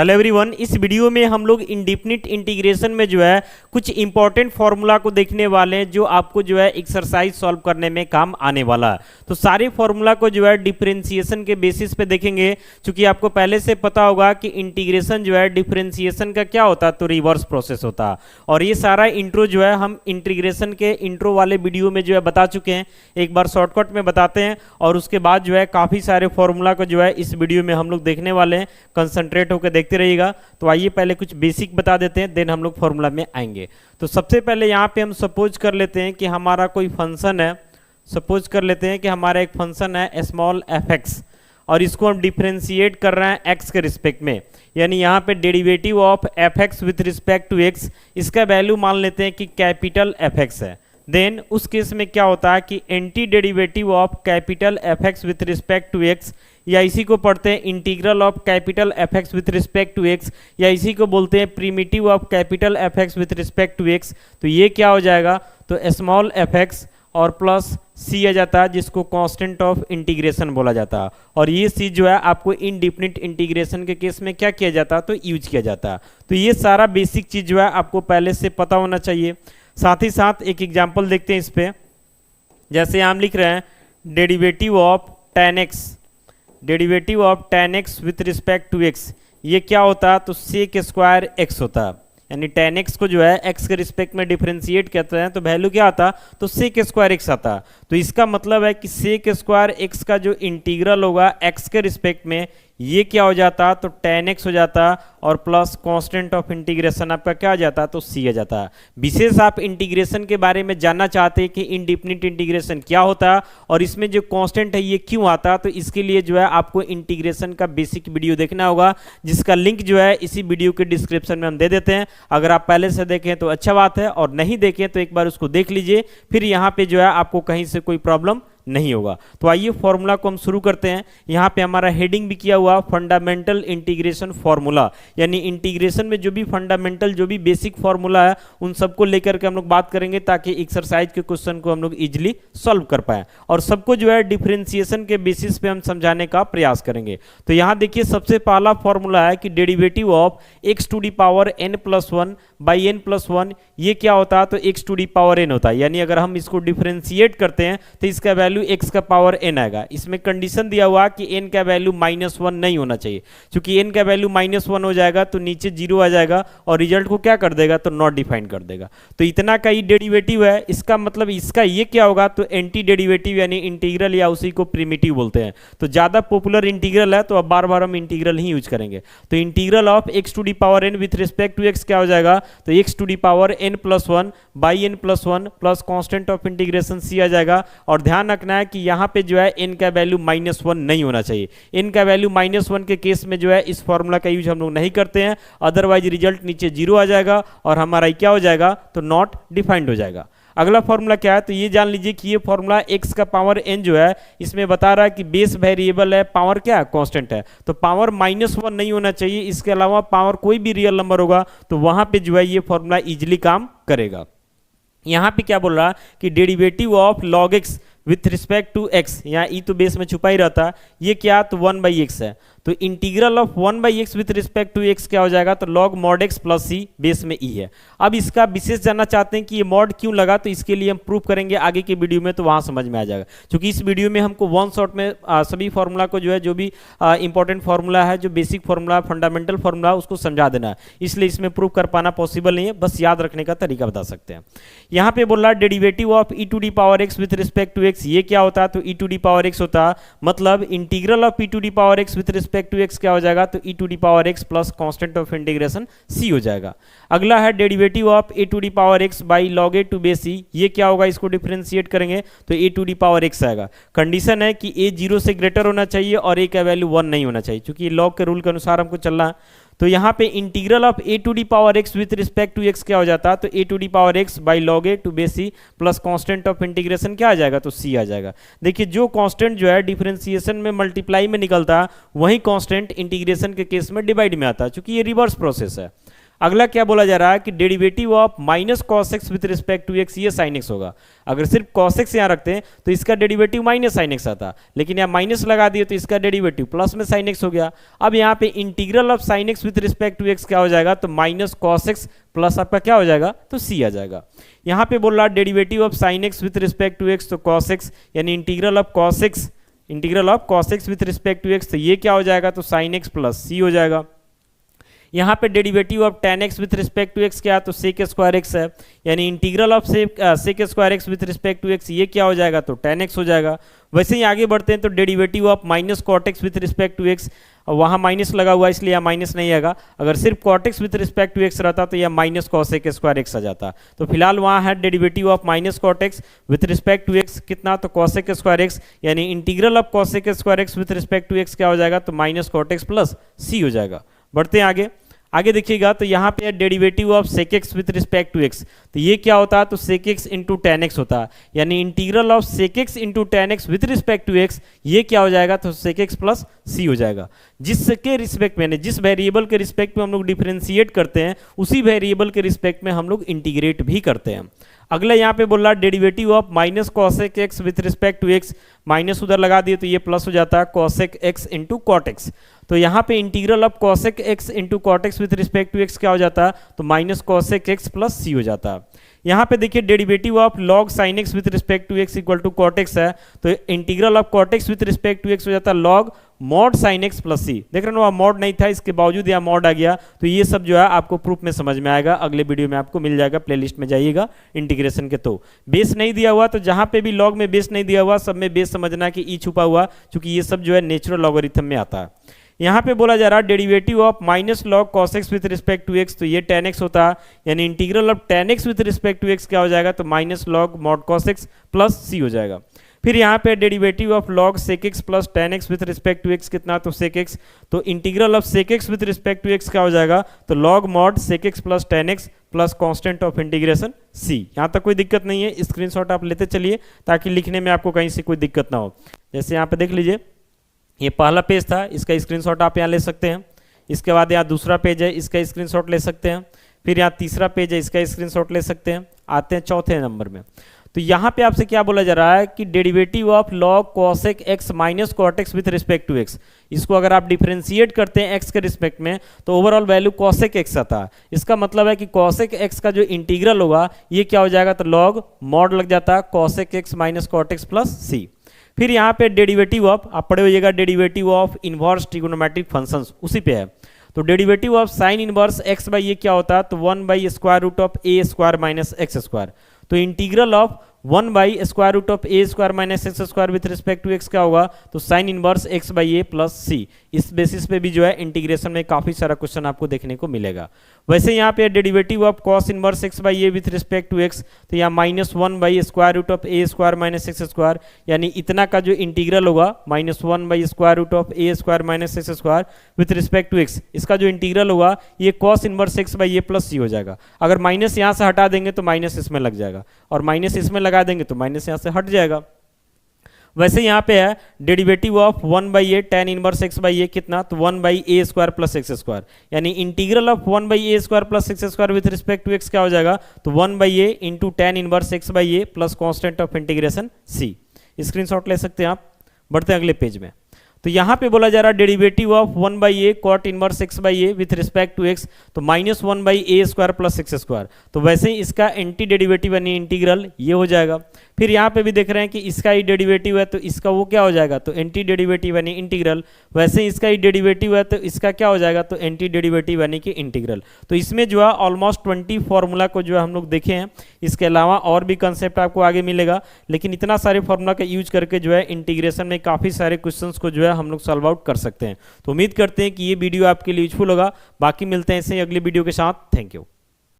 Hello everyone, इस video में हम लोग इंडेफिनिट इंटीग्रेशन में जो है कुछ इंपॉर्टेंट फार्मूला को देखने वाले हैं जो आपको जो है एक्सरसाइज सॉल्व करने में काम आने वाला है। तो सारे फार्मूला को जो है डिफरेंशिएशन के बेसिस पे देखेंगे। क्योंकि आपको पहले से पता होगा कि इंटीग्रेशन जो है डिफरेंशिएशन का क्या होता है, तो रिवर्स प्रोसेस होता है। और ये सारा इंट्रो जो है हम इंटीग्रेशन के इंट्रो वाले वीडियो में जो है बता चुके हैं। एक बार शॉर्टकट में बताते हैं और उसके बाद जो है काफ़ी सारे फार्मूला को जो है इस वीडियो में हम लोग देखने वाले हैं। कंसंट्रेट होकर देखते रहिएगा। तो आइए पहले कुछ बेसिक बता देते हैं, देन हम लोग फॉर्मूला में आएंगे। तो सबसे पहले यहाँ पे हम सपोज कर लेते हैं कि हमारा कोई फंक्शन है। सपोज कर लेते हैं कि हमारा एक फंक्शन है स्मॉल एफ एक्स और इसको हम डिफरेंशिएट कर रहे हैं एक्स के रिस्पेक्ट में। यानी यहाँ पे derivative of F X with respect to x, इसका वैल्यू मान लेते हैं कि कैपिटल एफ एक्स है। देन उस केस में क्या होता है कि anti derivative of capital F X with respect to X, या इसी को पढ़ते हैं integral of capital F X with respect to X, या इसी को बोलते हैं primitive of capital F X with respect to x. तो ये क्या हो जाएगा, तो स्मॉल एफ एक्स और प्लस सी आ जाता है, जिसको कांस्टेंट ऑफ इंटीग्रेशन बोला जाता है। और ये सी जो है आपको इनडिफिनिट इंटीग्रेशन के केस में क्या किया जाता है, तो यूज किया जाता है। तो ये सारा बेसिक चीज जो है आपको पहले से पता होना चाहिए। साथ ही साथ एक एग्जाम्पल देखते हैं इस पे। जैसे हम लिख रहे हैं derivative of tan x, derivative of tan x with respect to x, ये क्या होता है, तो सेक स्क्वायर x होता है। यानी tan x को जो है x के रिस्पेक्ट में डिफरेंशिएट करते हैं तो वैल्यू क्या आता, तो सेक स्क्वायर x आता। तो इसका मतलब है कि सेक स्क्वायर x का जो इंटीग्रल होगा x के रिस्पेक्ट में, ये क्या हो जाता, तो tan x हो जाता और प्लस कांस्टेंट ऑफ इंटीग्रेशन आपका क्या आ जाता, तो c आ जाता। विशेष आप इंटीग्रेशन के बारे में जानना चाहते हैं कि इनडिफिनिट इंटीग्रेशन क्या होता है और इसमें जो कांस्टेंट है ये क्यों आता, तो इसके लिए जो है आपको इंटीग्रेशन का बेसिक वीडियो देखना होगा, जिसका लिंक जो है इसी वीडियो के डिस्क्रिप्शन में हम दे देते हैं। अगर आप पहले से देखें तो अच्छा बात है, और नहीं देखें तो एक बार उसको देख लीजिए, फिर यहाँ पे जो है आपको कहीं से कोई प्रॉब्लम नहीं होगा। तो आइए फॉर्मूला को हम शुरू करते हैं। यहाँ पे हमारा हेडिंग भी किया हुआ फंडामेंटल इंटीग्रेशन फॉर्मूला, यानी इंटीग्रेशन में जो भी फंडामेंटल जो भी बेसिक फॉर्मूला है उन सबको लेकर के हम लोग बात करेंगे, ताकि एक्सरसाइज के क्वेश्चन को हम लोग इजिली सॉल्व कर पाए और सबको जो है डिफरेंशिएशन के बेसिस पे हम समझाने का प्रयास करेंगे। तो यहाँ देखिए सबसे पहला फॉर्मूला है कि derivative of X to the power n plus one by N plus one, ये क्या होता है, तो X to the power n होता है। यानी अगर हम इसको डिफरेंशिएट करते हैं तो इसका वैल्यू x का पावर n आएगा। इसमें कंडीशन दिया हुआ कि n का वैल्यू -1 नहीं होना चाहिए। क्योंकि n का वैल्यू -1 हो जाएगा तो नीचे 0 आ जाएगा और रिजल्ट को क्या कर देगा, तो नॉट डिफाइन कर देगा। तो इतना का ही डेरिवेटिव है, इसका मतलब इसका ये क्या होगा, तो एंटी डेरिवेटिव यानी इंटीग्रल, या उसी को प्रिमिटिव बोलते हैं। तो ज्यादा पॉपुलर इंटीग्रल है तो अब बार बार हम इंटीग्रल ही यूज करेंगे। तो integral of X to the power n with respect to x क्या हो जाएगा, तो X to the power n plus one by n plus one plus constant of integration c आ जाएगा। और ध्यान रखना है कि यहाँ पे जो है n का वैल्यू -1 नहीं होना चाहिए। n का वैल्यू -1 के केस में जो है इस फॉर्मूला का यूज हम लोग नहीं करते हैं, अदरवाइज रिजल्ट नीचे 0 आ जाएगा और हमारा क्या हो जाएगा, तो नॉट डिफाइंड हो जाएगा। अगला फॉर्मूला क्या है, तो ये जान लीजिए कि ये फॉर्मूला x का पावर n जो है इसमें बता रहा है कि बेस वेरिएबल है, पावर क्या है, कांस्टेंट है। तो पावर -1 नहीं होना चाहिए। इसके अलावा पावर कोई भी रियल नंबर होगा तो वहां पे जो है ये फॉर्मूला इजिली काम करेगा। यहाँ पे क्या बोल रहा है कि derivative of log x with respect to x, यहाँ ई तो बेस में छुपा ही रहता, ये क्या, तो 1/x है। तो integral of 1/x with respect to x क्या हो जाएगा, तो log mod x plus c, base में ई है। अब इसका विशेष जानना चाहते हैं कि ये मॉड क्यों लगा, तो इसके लिए हम प्रूफ करेंगे आगे के वीडियो में, तो वहां समझ में आ जाएगा। क्योंकि इस वीडियो में हमको वन शॉट में सभी फॉर्मूला को जो है, जो भी इंपॉर्टेंट फॉर्मूला है, जो बेसिक फॉर्मूला फंडामेंटल फॉर्मूला, उसको समझा देना है। इसलिए इसमें प्रूफ कर पाना पॉसिबल नहीं है, बस याद रखने का तरीका बता सकते हैं। यहाँ पे बोल रहा है derivative of e to the power x with respect to x, ये क्या होता है, तो e to the power x होता है। मतलब integral of e to the power x with respect to x क्या हो जाएगा, तो e to the power x plus constant of integration c हो जाएगा। अगला है derivative of a to the power x by log a to base c, ये क्या होगा, इसको डिफरेंशिएट करेंगे तो a to the power x आएगा। कंडीशन है कि a 0 से ग्रेटर होना चाहिए और a का वैल्यू 1 नहीं होना चाहिए, क्योंकि लॉग के रूल के अनुसार हमको चलना है। तो यहाँ पे integral of a to the power x with respect to x क्या हो जाता है, तो a to the power x by log a to base c plus constant of integration क्या आ जाएगा, तो c आ जाएगा। देखिए जो कांस्टेंट जो है डिफरेंशिएशन में मल्टीप्लाई में निकलता है, वही कांस्टेंट इंटीग्रेशन के केस में डिवाइड में आता है, क्योंकि ये रिवर्स प्रोसेस है। अगला क्या बोला जा रहा है कि derivative of minus cos x with respect to x ये साइन एक्स होगा। अगर सिर्फ कॉस एक्स यहाँ रखते हैं तो इसका डेरिवेटिव माइनस साइन एक्स आता, लेकिन यहाँ माइनस लगा दिए तो इसका डेरिवेटिव प्लस में साइन एक्स हो गया। अब यहाँ पे integral of sine x with respect to x क्या हो जाएगा, तो माइनस कॉस एक्स प्लस आपका क्या हो जाएगा, तो सी आ जाएगा। यहाँ पे बोल रहा है derivative of sine x with respect to x, तो कॉस एक्स यानी integral of cos x with respect to x, तो ये क्या हो जाएगा, तो साइन एक्स प्लस सी हो जाएगा। यहाँ पे derivative of tan x with respect to x क्या है, तो sec स्क्वायर x है, यानी integral of sec square x with respect to x ये क्या हो जाएगा, तो tan x हो जाएगा। वैसे ही आगे बढ़ते हैं तो derivative of minus cot x with respect to x, वहाँ माइनस लगा हुआ इसलिए यहाँ माइनस नहीं आएगा। अगर सिर्फ cot x with respect to x रहता तो यह माइनस कॉसेक स्क्वायर एक्स आ जाता। तो फिलहाल वहाँ है derivative of minus cot x with respect to x कितना, तो कॉसेक स्क्वायर एक्स, यानी integral of cosec square x with respect to x क्या हो जाएगा, तो minus cot x plus c हो जाएगा। बढ़ते हैं आगे देखिएगा तो यहाँ पे derivative of sec x with respect to x, तो ये क्या होता है, तो sec x into tan x होता है, यानी integral of sec x into tan x with respect to x ये क्या हो जाएगा, तो सेक एक्स प्लस सी हो जाएगा। जिसके रिस्पेक्ट में, जिस वेरिएबल के रिस्पेक्ट में हम लोग डिफरेंशिएट करते हैं उसी वेरिएबल के रिस्पेक्ट में हम लोग इंटीग्रेट भी करते हैं। अगला यहाँ पे बोल रहा है derivative of minus cosec x with respect to x, minus उधर लगा दिए तो ये प्लस हो जाता है cosec x into cot x. तो यहाँ पे integral of cosec x into cot x with respect to x क्या हो जाता है, तो minus cosec x plus c हो जाता है। यहाँ पे देखिए derivative of log sine x with respect to x equal to cot x है, तो integral of cot x with respect to x हो जाता है log mod sine x plus c. देख रहे हो वहाँ मॉड नहीं था, इसके बावजूद यहाँ मॉड आ गया। तो ये सब जो है आपको प्रूफ में समझ में आएगा, अगले वीडियो में आपको मिल जाएगा, प्लेलिस्ट में जाइएगा इंटीग्रेशन के। तो बेस नहीं दिया हुआ, तो जहाँ पे भी लॉग में बेस नहीं दिया हुआ सब में बेस समझना कि ई छुपा हुआ, क्योंकि ये सब जो है नेचुरल लॉगरिथम में आता है। यहाँ पे बोला जा रहा है derivative of minus log cos x with respect to x, तो ये टेन एक्स होता है, यानी integral of tan x with respect to x क्या हो जाएगा, तो minus log mod cos x plus c हो जाएगा। फिर यहाँ पे derivative of log sec x plus tan x with respect to x कितना, तो सेक एक्स, तो integral of sec x with respect to x क्या हो जाएगा, तो log mod sec x plus tan x plus constant of integration c. यहाँ तक कोई दिक्कत नहीं है, स्क्रीनशॉट आप लेते चलिए ताकि लिखने में आपको कहीं से कोई दिक्कत ना हो। जैसे यहाँ पे देख लीजिए, ये पहला पेज था, इसका स्क्रीनशॉट आप यहाँ ले सकते हैं। इसके बाद यहाँ दूसरा पेज है, इसका स्क्रीनशॉट ले सकते हैं। फिर यहाँ तीसरा पेज है, इसका स्क्रीनशॉट ले सकते हैं। आते हैं चौथे नंबर में, तो यहाँ पे आपसे क्या बोला जा रहा है कि derivative of log cosec x minus cot x with respect to x, इसको अगर आप डिफरेंशिएट करते हैं एक्स के रिस्पेक्ट में तो ओवरऑल वैल्यू कॉसेक एक्स आता है। इसका मतलब है कि कॉसेक एक्स का जो इंटीग्रल होगा ये क्या हो जाएगा, तो लॉग मॉड लग जाता है cosec x minus cot x plus c. फिर यहाँ पे डेरिवेटिव ऑफ, आप पढ़े होइएगा, derivative of inverse trigonometric functions उसी पे है। तो derivative of sine inverse x by ये क्या होता है, तो 1 by square root of a square minus x square. तो integral of 1 by square root of a square minus x square with respect to x क्या होगा, तो sign inverse x by a plus c. इस basis पे भी जो है integration में काफी सारा क्वेश्चन आपको देखने को मिलेगा। वैसे यहाँ पे derivative of cos inverse x by a with respect to x, तो यहाँ minus 1 by square root of a square minus x square, यानी इतना का जो इंटीग्रल होगा minus 1 by square root of a square minus x square with respect to x, इसका जो integral होगा ये cos inverse x by a plus c हो जाएगा। अगर माइनस यहाँ से हटा देंगे तो माइनस इसमें लग जाएगा, और माइनस इसमें लगा देंगे तो माइनस यहाँ से हट जाएगा। वैसे यहाँ पे है derivative of 1 by a tan inverse x by a कितना, तो 1 by a square plus x square, यानी integral of 1 by a square plus x square with respect to x क्या हो जाएगा, तो 1 by a into tan inverse x by a plus constant of integration c. Screenshot ले सकते हैं आप। बढ़ते हैं अगले पेज में, तो यहाँ पे बोला जा रहा है derivative of 1 by a cot inverse x by a with respect to x, तो minus 1 by a square plus x square. तो वैसे ही इसका एंटी डेरिवेटिव यानी इंटीग्रल ये हो जाएगा। फिर यहाँ पे भी देख रहे हैं कि इसका ही डेरिवेटिव है तो इसका वो क्या हो जाएगा, तो एंटी डेरिवेटिव यानी इंटीग्रल। वैसे ही इसका ही डेरिवेटिव है तो इसका क्या हो जाएगा, तो एंटी डेरिवेटिव यानी कि इंटीग्रल। तो इसमें जो है ऑलमोस्ट 20 फॉर्मूला को जो है हम लोग देखे हैं। इसके अलावा और भी कंसेप्ट आपको आगे मिलेगा, लेकिन इतना सारे फॉर्मूला का यूज करके जो है इंटीग्रेशन में काफ़ी सारे क्वेश्चंस को जो है हम लोग सॉल्व आउट कर सकते हैं। तो उम्मीद करते हैं कि ये वीडियो आपके लिए यूजफुल होगा। बाकी मिलते हैं ऐसे ही अगली वीडियो के साथ। Thank you.